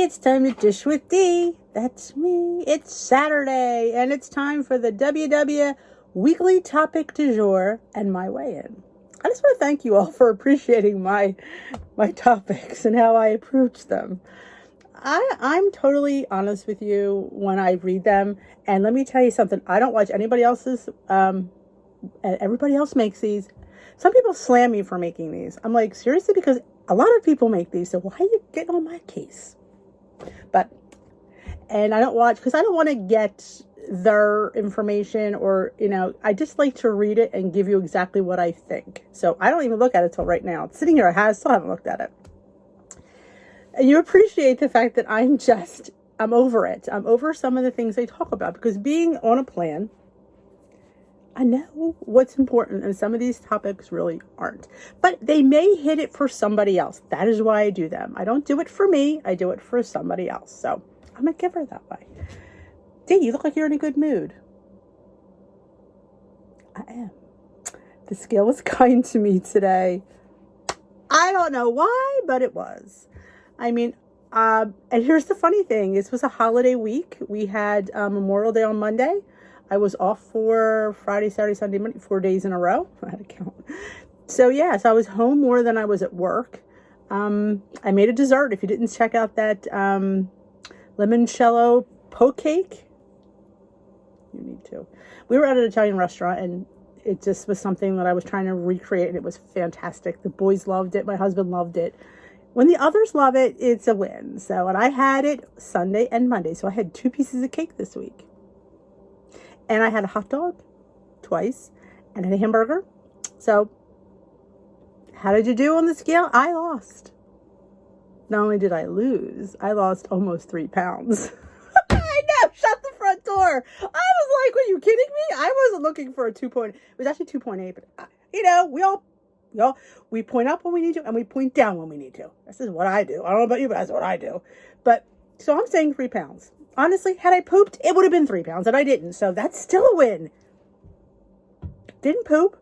It's time to dish with D. That's me. It's Saturday, and it's time for the WW Weekly Topic du Jour and my weigh-in. I just want to thank you all for appreciating my topics and how I approach them. I'm totally honest with you when I read them, and let me tell you something. I don't watch anybody else's, and everybody else makes these. Some people slam me for making these. I'm like, seriously? Because a lot of people make these, so why are you getting on my case? And I don't watch, because I don't want to get their information or, I just like to read it and give you exactly what I think. So I don't even look at it till right now. It's sitting here, I still haven't looked at it. And you appreciate the fact that I'm over it. I'm over some of the things they talk about, because being on a plan, I know what's important, and some of these topics really aren't. But they may hit it for somebody else. That is why I do them. I don't do it for me. I do it for somebody else. So I'm a giver that way. Dee, you look like you're in a good mood. I am. The scale was kind to me today. I don't know why, but it was. I mean, and here's the funny thing. This was a holiday week. We had Memorial Day on Monday. I was off for Friday, Saturday, Sunday, Monday, 4 days in a row. I had to count. So I was home more than I was at work. I made a dessert. If you didn't check out that limoncello poke cake, you need to. We were at an Italian restaurant, and it just was something that I was trying to recreate, and it was fantastic. The boys loved it. My husband loved it. When the others love it, it's a win. So, and I had it Sunday and Monday. So I had 2 pieces of cake this week. And I had a hot dog twice and a hamburger. So how did you do on the scale? I lost. Not only did I lose, I lost almost 3 pounds. I know, shut the front door. I was like, are you kidding me? I wasn't looking for a 2 point. It was actually 2.8, but we point up when we need to, and we point down when we need to. This is what I do. I don't know about you, but that's what I do. But so I'm saying 3 pounds. Honestly, had I pooped, it would have been 3 pounds, and I didn't. So that's still a win. Didn't poop,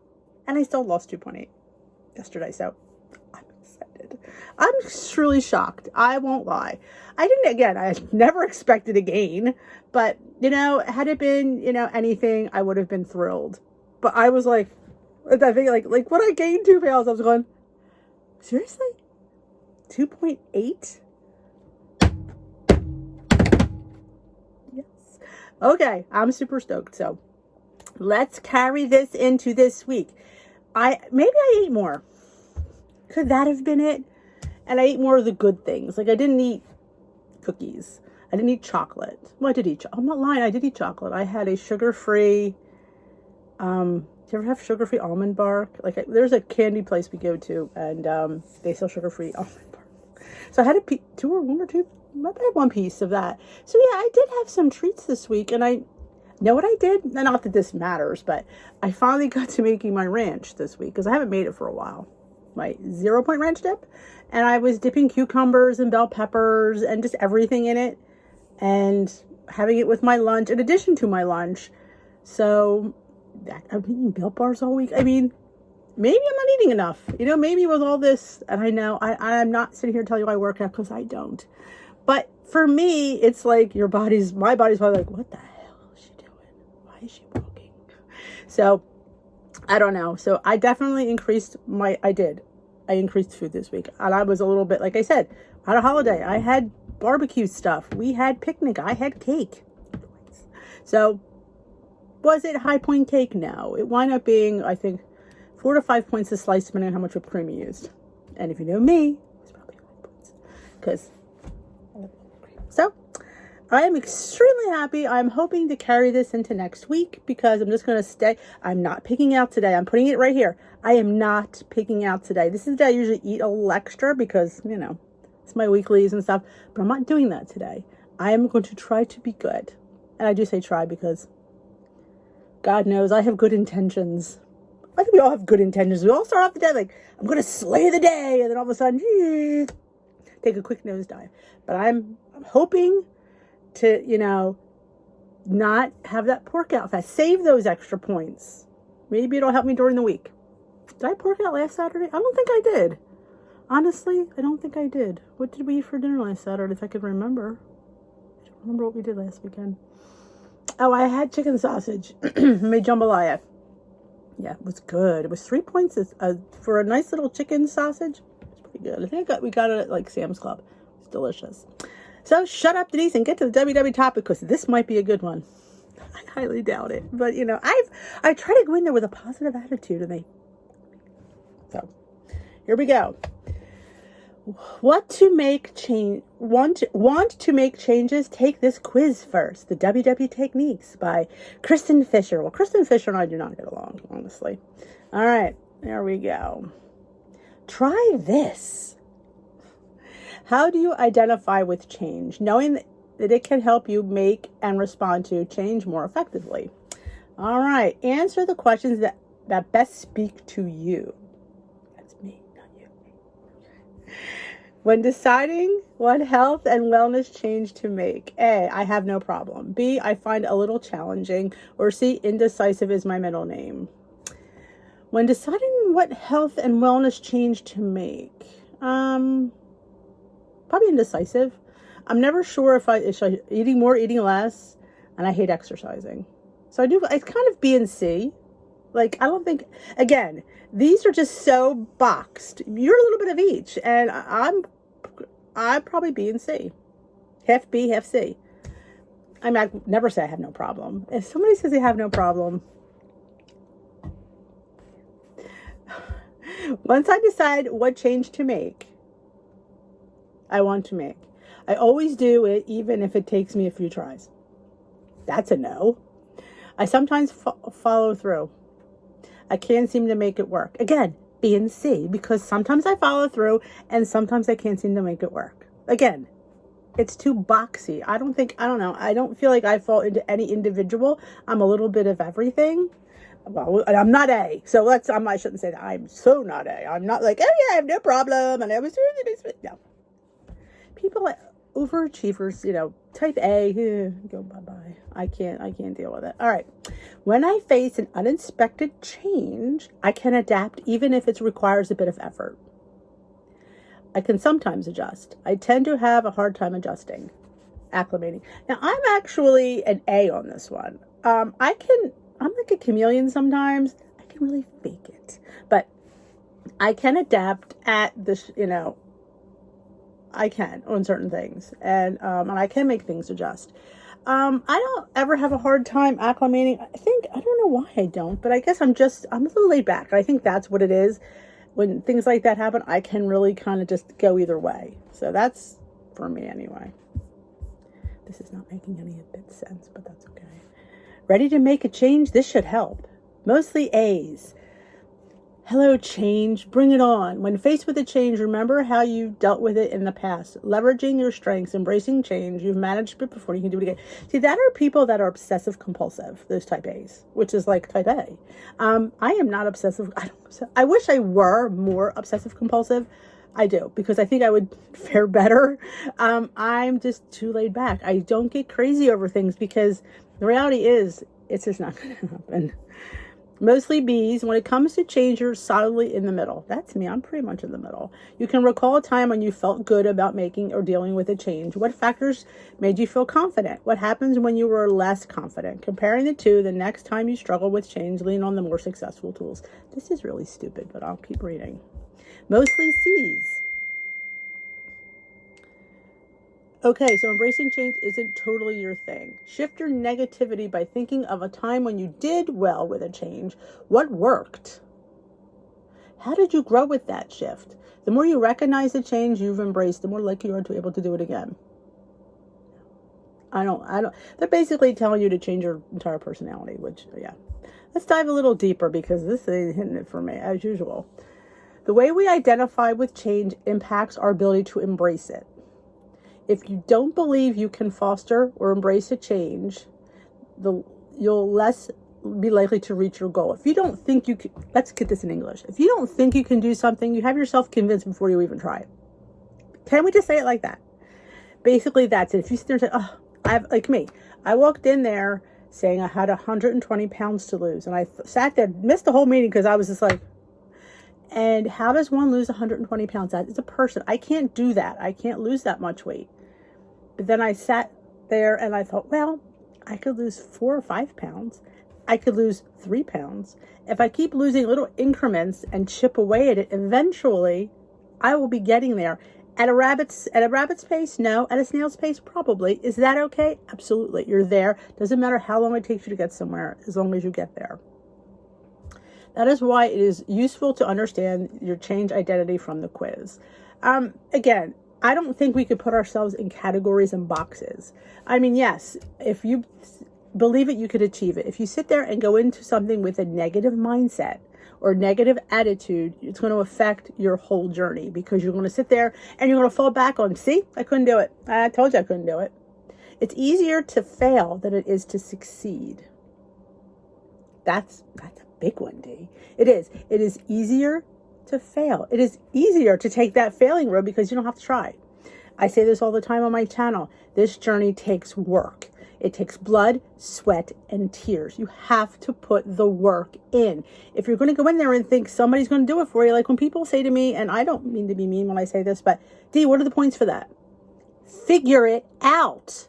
and I still lost 2.8 yesterday. So I'm excited. I'm truly shocked. I won't lie. I never expected a gain. But, had it been, anything, I would have been thrilled. But I was like, I think like when I gained 2 pounds, I was going, seriously? 2.8? Okay, I'm super stoked. So let's carry this into this week. Maybe I ate more. Could that have been it? And I ate more of the good things. Like I didn't eat cookies. I didn't eat chocolate. Well, I did eat. I'm not lying. I did eat chocolate. I had a sugar-free. Do you ever have sugar-free almond bark? There's a candy place we go to, and they sell sugar-free almond bark. So I had one or two. I had 1 piece of that. So I did have some treats this week, and I know what I did. Not that this matters, but I finally got to making my ranch this week, because I haven't made it for a while. My 0-point ranch dip, and I was dipping cucumbers and bell peppers and just everything in it, and having it with my lunch in addition to my lunch. So I've been eating Built Bars all week. I mean, maybe I'm not eating enough. Maybe with all this, and I know I'm not sitting here telling you I work out, because I don't. But for me, it's like my body's probably like, what the hell is she doing? Why is she walking? So I don't know. So I definitely increased I increased food this week. And I was a little bit, like I said, on a holiday. I had barbecue stuff. We had picnic. I had cake. So was it high point cake? No. It wound up being, I think, 4 to 5 points a slice, depending on how much whipped cream you used. And if you know me, it's probably 5 points. Because so I am extremely happy. I'm hoping to carry this into next week, because I'm just going to stay. I'm not picking out today. I'm putting it right here. I am not picking out today. This is the day I usually eat a little extra, because, it's my weeklies and stuff. But I'm not doing that today. I am going to try to be good. And I do say try, because God knows I have good intentions. I think we all have good intentions. We all start off the day like, I'm going to slay the day. And then all of a sudden, take a quick nosedive. But I'm hoping to, not have that pork out fast. Save those extra points. Maybe it'll help me during the week. Did I pork out last Saturday? I don't think I did. Honestly, I don't think I did. What did we eat for dinner last Saturday, if I could remember? I don't remember what we did last weekend. Oh, I had chicken sausage. Made jambalaya. Yeah, it was good. It was 3 points for a nice little chicken sausage. It's pretty good. I think we got it at like Sam's Club. It's delicious. So shut up, Denise, and get to the WW topic, because this might be a good one. I highly doubt it, but you know, I try to go in there with a positive attitude, and so here we go. Want to make changes? Take this quiz first. The WW Techniques by Kristen Fisher. Well, Kristen Fisher and I do not get along, honestly. All right, there we go. Try this. How do you identify with change, knowing that it can help you make and respond to change more effectively? All right, answer the questions that best speak to you. That's me, not you. When deciding what health and wellness change to make, A, I have no problem. B, I find a little challenging. Or C, indecisive is my middle name. When deciding what health and wellness change to make, probably indecisive. I'm never sure if I should eating more, eating less, and I hate exercising. So it's kind of B and C. Like, I don't think, again, these are just so boxed. You're a little bit of each, and I'm probably B and C. Half B, half C. I mean, I never say I have no problem. If somebody says they have no problem, once I decide what change to make, I want to make, I always do it, even if it takes me a few tries. That's a no. I sometimes follow through. I can't seem to make it work. Again, B and C, because sometimes I follow through and sometimes I can't seem to make it work. Again, it's too boxy. I don't feel like I fall into any individual. I'm a little bit of everything. Well, I'm not A, so I shouldn't say that. I'm so not A. I'm not like, oh yeah, I have no problem, and I was no. People like overachievers, type A, go bye-bye. I can't deal with it. All right. When I face an unexpected change, I can adapt even if it requires a bit of effort. I can sometimes adjust. I tend to have a hard time adjusting, acclimating. Now, I'm actually an A on this one. I'm like a chameleon sometimes. I can really fake it. But I can adapt at this, I can on certain things, and I can make things adjust. I don't ever have a hard time acclimating. I don't know why I don't, but I guess I'm a little laid back. I think that's what it is. When things like that happen, I can really kind of just go either way. So that's for me anyway. This is not making any bit sense, but that's okay. Ready to make a change? This should help. Mostly A's. Hello, change. Bring it on. When faced with a change, remember how you dealt with it in the past. Leveraging your strengths, embracing change. You've managed it before, you can do it again. See, that are people that are obsessive compulsive, those type A's, which is like type A. I am not obsessive. I wish I were more obsessive compulsive. I do, because I think I would fare better. I'm just too laid back. I don't get crazy over things because the reality is it's just not going to happen. Mostly B's. When it comes to change, you're solidly in the middle. That's me. I'm pretty much in the middle. You can recall a time when you felt good about making or dealing with a change. What factors made you feel confident? What happens when you were less confident? Comparing the two, the next time you struggle with change, lean on the more successful tools. This is really stupid, but I'll keep reading. Mostly C's. Okay, so embracing change isn't totally your thing. Shift your negativity by thinking of a time when you did well with a change. What worked? How did you grow with that shift? The more you recognize the change you've embraced, the more likely you are to be able to do it again. I don't. They're basically telling you to change your entire personality, which, yeah. Let's dive a little deeper because this ain't hitting it for me, as usual. The way we identify with change impacts our ability to embrace it. If you don't believe you can foster or embrace a change, you'll less be likely to reach your goal. If you don't think you can, let's get this in English. If you don't think you can do something, you have yourself convinced before you even try it. Can we just say it like that? Basically, that's it. If you sit there and say, oh, like me, I walked in there saying I had 120 pounds to lose. And I sat there, missed the whole meeting because I was just like, And how does one lose 120 pounds? That is a person. I can't do that. I can't lose that much weight. But then I sat there and I thought, well, I could lose 4 or 5 pounds. I could lose 3 pounds. If I keep losing little increments and chip away at it, eventually I will be getting there. At a rabbit's pace? No. At a snail's pace? Probably. Is that okay? Absolutely. You're there. Doesn't matter how long it takes you to get somewhere, as long as you get there. That is why it is useful to understand your change identity from the quiz. Again, I don't think we could put ourselves in categories and boxes. I mean, yes, if you believe it, you could achieve it. If you sit there and go into something with a negative mindset or negative attitude, it's going to affect your whole journey, because you're going to sit there and you're going to fall back on, see, I couldn't do it. I told you I couldn't do it. It's easier to fail than it is to succeed. That's a big one, D. It is. It is easier to fail. It is easier to take that failing road because you don't have to try. I say this all the time on my channel. This journey takes work. It takes blood, sweat, and tears. You have to put the work in. If you're going to go in there and think somebody's going to do it for you, like when people say to me, and I don't mean to be mean when I say this, but D, what are the points for that? Figure it out.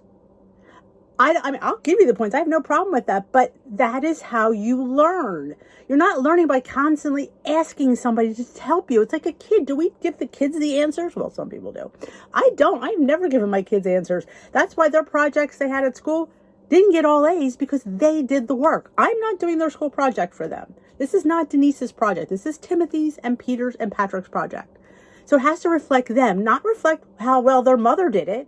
I mean, I'll give you the points. I have no problem with that, but that is how you learn. You're not learning by constantly asking somebody to help you. It's like a kid. Do we give the kids the answers? Well, some people do. I don't. I've never given my kids answers. That's why their projects they had at school didn't get all A's, because they did the work. I'm not doing their school project for them. This is not Denise's project. This is Timothy's and Peter's and Patrick's project. So it has to reflect them, not reflect how well their mother did it.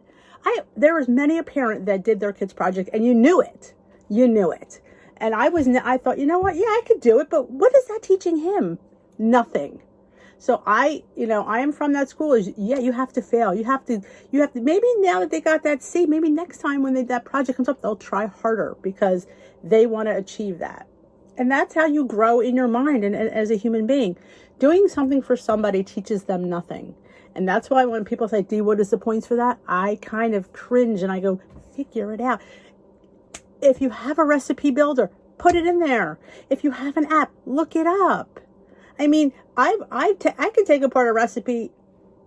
There was many a parent that did their kid's project and you knew it. You knew it. And I thought, you know what? Yeah, I could do it. But what is that teaching him? Nothing. So I am from that school is, yeah, you have to fail. You have to, maybe now that they got that C, maybe next time when that project comes up, they'll try harder because they want to achieve that. And that's how you grow in your mind and as a human being. Doing something for somebody teaches them nothing. And that's why when people say, D, what is the points for that? I kind of cringe and I go, figure it out. If you have a recipe builder, put it in there. If you have an app, look it up. I mean, I can take apart a recipe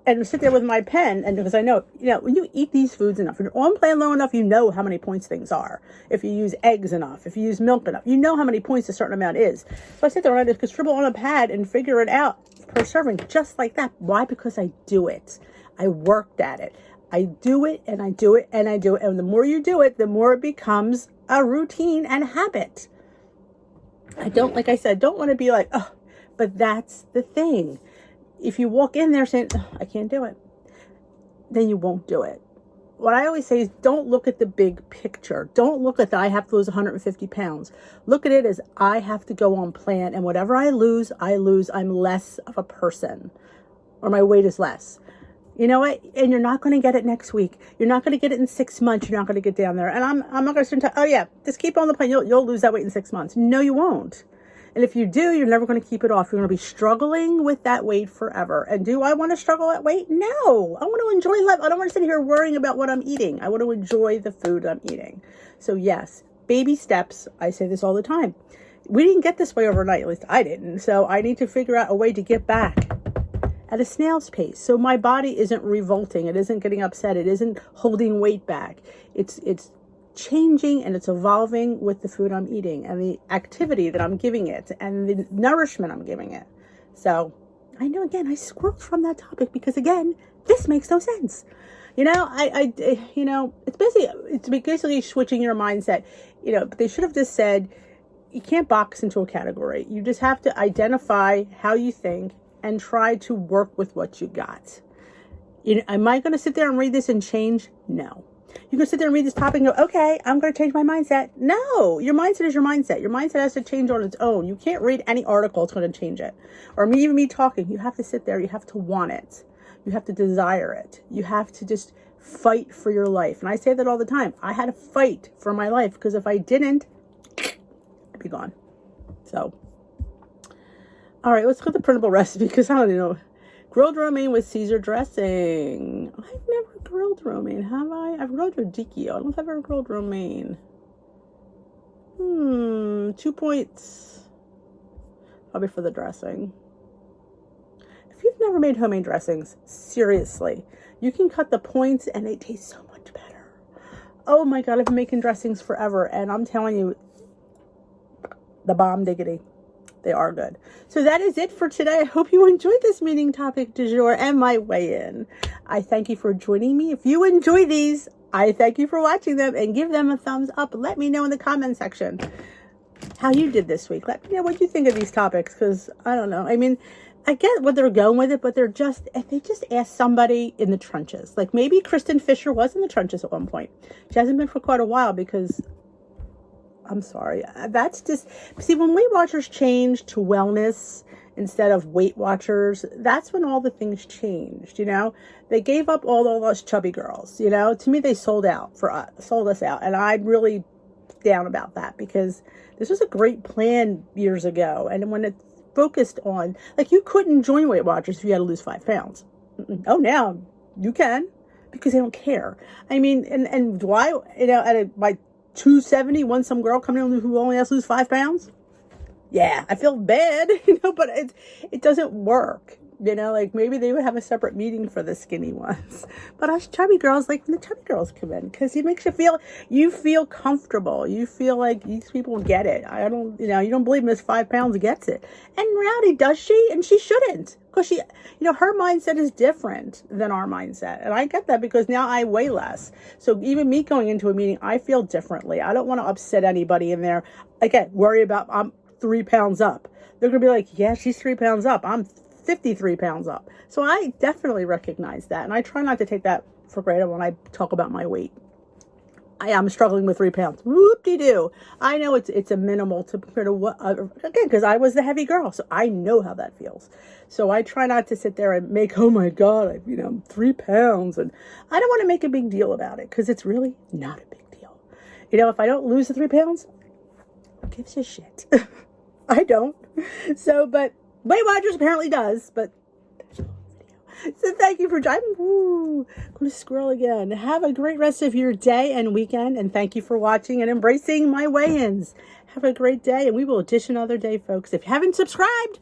and sit there with my pen, and because I know, when you eat these foods enough, when you're on plan low enough, you know how many points things are. If you use eggs enough, if you use milk enough, you know how many points a certain amount is. So I sit there and I just scribble on a pad and figure it out per serving, just like that. Why? Because I do it. I worked at it. I do it and I do it and I do it. And the more you do it, the more it becomes a routine and habit. I don't, like I said, don't want to be like, oh, but that's the thing. If you walk in there saying, oh, I can't do it, then you won't do it. What I always say is don't look at the big picture. Don't look at that I have to lose 150 pounds. Look at it as I have to go on plan, and whatever I lose. I'm less of a person, or my weight is less. You know what? And you're not going to get it next week. You're not going to get it in 6 months. You're not going to get down there. And I'm not going to start, oh yeah, just keep on the plan. You'll lose that weight in 6 months. No, you won't. And if you do, you're never going to keep it off. You're going to be struggling with that weight forever. And do I want to struggle at weight? No. I want to enjoy life. I don't want to sit here worrying about what I'm eating. I want to enjoy the food I'm eating. So yes, baby steps. I say this all the time. We didn't get this way overnight. At least I didn't. So I need to figure out a way to get back at a snail's pace. So my body isn't revolting. It isn't getting upset. It isn't holding weight back. It's changing and it's evolving with the food I'm eating and the activity that I'm giving it and the nourishment I'm giving it. So I know, again, I squirreled from that topic because, again, this makes no sense. It's basically switching your mindset. But they should have just said, you can't box into a category. You just have to identify how you think and try to work with what you got. Am I going to sit there and read this and change? No. You can sit there and read this topic and go, okay, I'm going to change my mindset. No, your mindset is your mindset. Your mindset has to change on its own. You can't read any article. It's going to change it. Or even me talking. You have to sit there. You have to want it. You have to desire it. You have to just fight for your life. And I say that all the time. I had to fight for my life because if I didn't, I'd be gone. So, all right, let's look at the printable recipe because I don't even know. Grilled romaine with Caesar dressing. I've never grilled romaine, have I? I've grilled radicchio. I don't know if I've ever grilled romaine. 2 points. Probably for the dressing. never made homemade dressings, seriously, you can cut the points and they taste so much better. Oh my God, I've been making dressings forever, and I'm telling you, the bomb diggity. They are good. So that is it for today. I hope you enjoyed this meeting topic du jour and my weigh-in. I thank you for joining me. If you enjoy these, I thank you for watching them, and give them a thumbs up. Let me know in the comment section how you did this week. Let me know what you think of these topics, because I don't know. I mean, I get what they're going with it, but if they just ask somebody in the trenches. Like maybe Kristen Fisher was in the trenches at one point. She hasn't been for quite a while, because I'm sorry. That's just, see, when Weight Watchers changed to wellness instead of Weight Watchers, that's when all the things changed, you know? They gave up all those chubby girls, you know? To me, they sold us out. And I'm really down about that, because this was a great plan years ago. And when it focused on, like, you couldn't join Weight Watchers if you had to lose 5 pounds. Oh, now you can, because they don't care. I mean, and why, you know, my 270, when some girl coming in who only has to lose 5 pounds? Yeah, I feel bad, you know, but it doesn't work. You know, like maybe they would have a separate meeting for the skinny ones. But us chubby girls, like when the chubby girls come in, because it makes you feel comfortable. You feel like these people get it. I don't, you know, you don't believe Miss 5 pounds gets it. And in reality, does she? And she shouldn't. Because she, you know, her mindset is different than our mindset. And I get that, because now I weigh less. So even me going into a meeting, I feel differently. I don't want to upset anybody in there. Again, worry about, I'm 3 pounds up. They're going to be like, yeah, she's 3 pounds up. I'm 53 pounds up. So I definitely recognize that. And I try not to take that for granted when I talk about my weight. I am struggling with 3 pounds. Whoop-de-doo. I know it's a minimal to compare to what, again, because I was the heavy girl. So I know how that feels. So I try not to sit there and make, oh my God, you know, 3 pounds. And I don't want to make a big deal about it, because it's really not a big deal. You know, if I don't lose the 3 pounds, who gives a shit? I don't. So, but Weight Watchers apparently does, but so thank you for joining. I'm going to scroll again. Have a great rest of your day and weekend, and thank you for watching and embracing my weigh-ins. Have a great day, and we will dish another day, folks. If you haven't subscribed,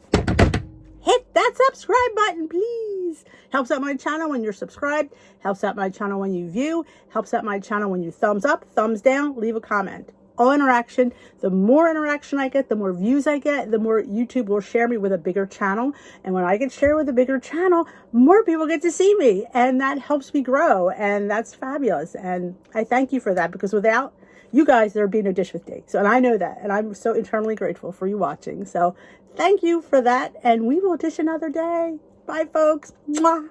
hit that subscribe button, please. Helps out my channel when you're subscribed. Helps out my channel when you view. Helps out my channel when you thumbs up, thumbs down, leave a comment. All interaction. The more interaction I get, the more views I get, the more YouTube will share me with a bigger channel. And when I get shared with a bigger channel, more people get to see me. And that helps me grow. And that's fabulous. And I thank you for that, because without you guys, there'd be no Dish with Date. So, and I know that. And I'm so eternally grateful for you watching. So thank you for that. And we will dish another day. Bye, folks. Mwah.